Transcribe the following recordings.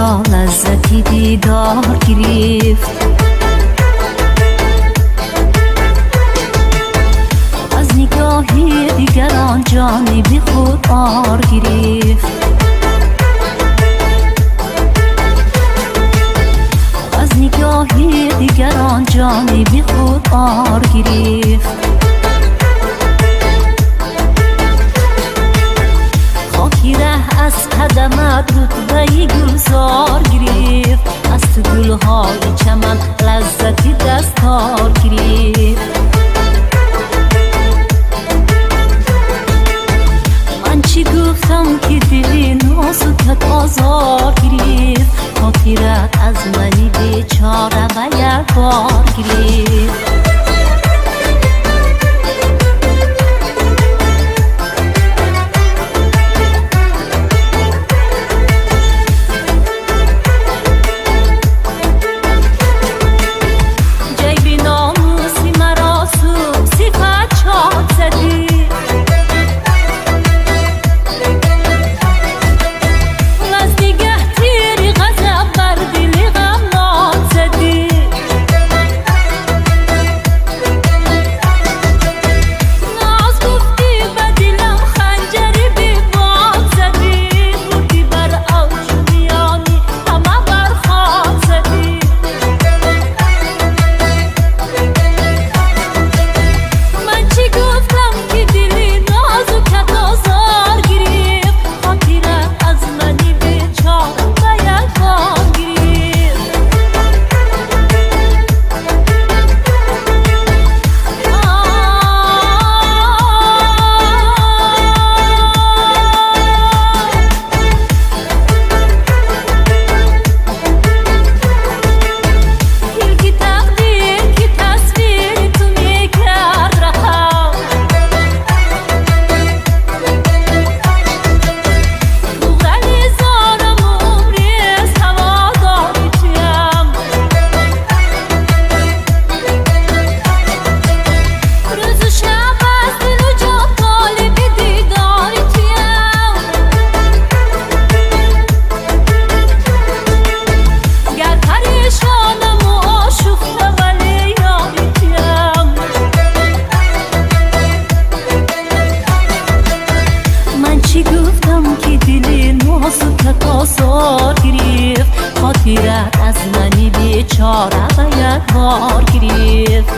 را لذتی دیدار گرفت. از نگاهی دیگران جانی بی خود آر گرفت. از نگاهی دیگران جانی بی خود آر گرفت. خاکی ره از قدمت رتبه گلزار گرفت. از تو گلهای چمن لذتی دستار گرفت. من چی گفتم که دل نازکت آزار گرفت. خاطرت از منی بیچاره به یک بار گرفت. خاطرت از منی بیچاره به یک بار گرفت.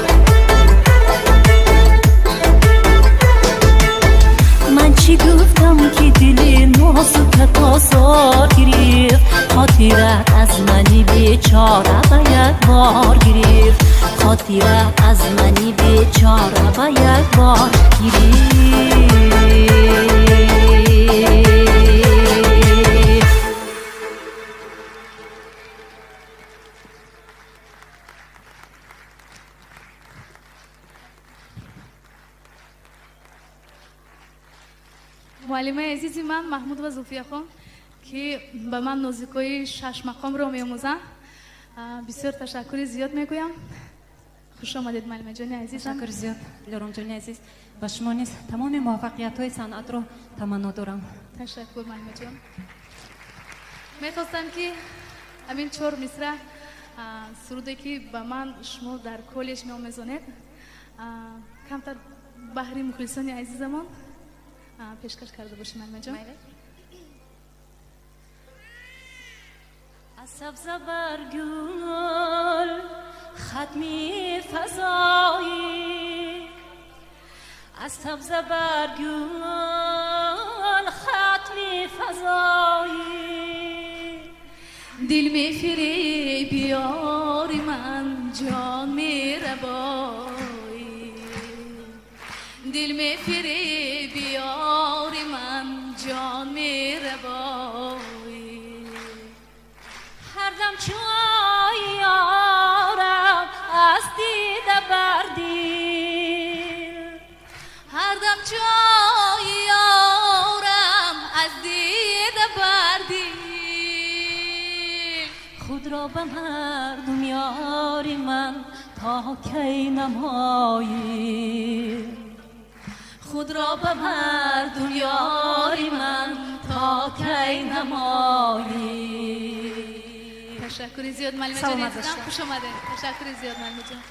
من چی گفتم که دل نازکت آزار گرفت. خاطرت از منی بیچاره به یک بار گرفت. خاطرت از منی بیچاره به یک بار گرفت. معلمه عزیزی من محمود و زوفیا خان که به من موزیکای 6 مقام رو می‌آموزند بسیار تشکر زیاد میگویم. خوش آمدید معلمه جان عزیز. تشکر زیاد دلارام جان عزیز. و شما نیز تمام موفقیت‌های صنعت رو تمنا دارم. تشکر معلمه جان. می‌خواستم که همین 4 مصرع سرودی که به من شما در کالج می‌آموزانید کمتر بهر مخلصان عزیزمان پیشکش کرده باشیم معلمه جان. از سبز برگل ختمی فضایی. از سبز برگل ختمی فضایی. دل می فری بیاری من جان می ربایی. دل می فری بیاری من جان می ربایی. هر دم چوی یارم از دیده بردیل. هر دم چوی یارم از دیده بردیل. خود را به مردم یاری من تا کی نمایی. خود را به مردم یاری من تا کی نمایی. تشکر زیاد معلم جان. سلامت عزیزم باشید. خوش آمدید. تشکر زیاد معلم جان.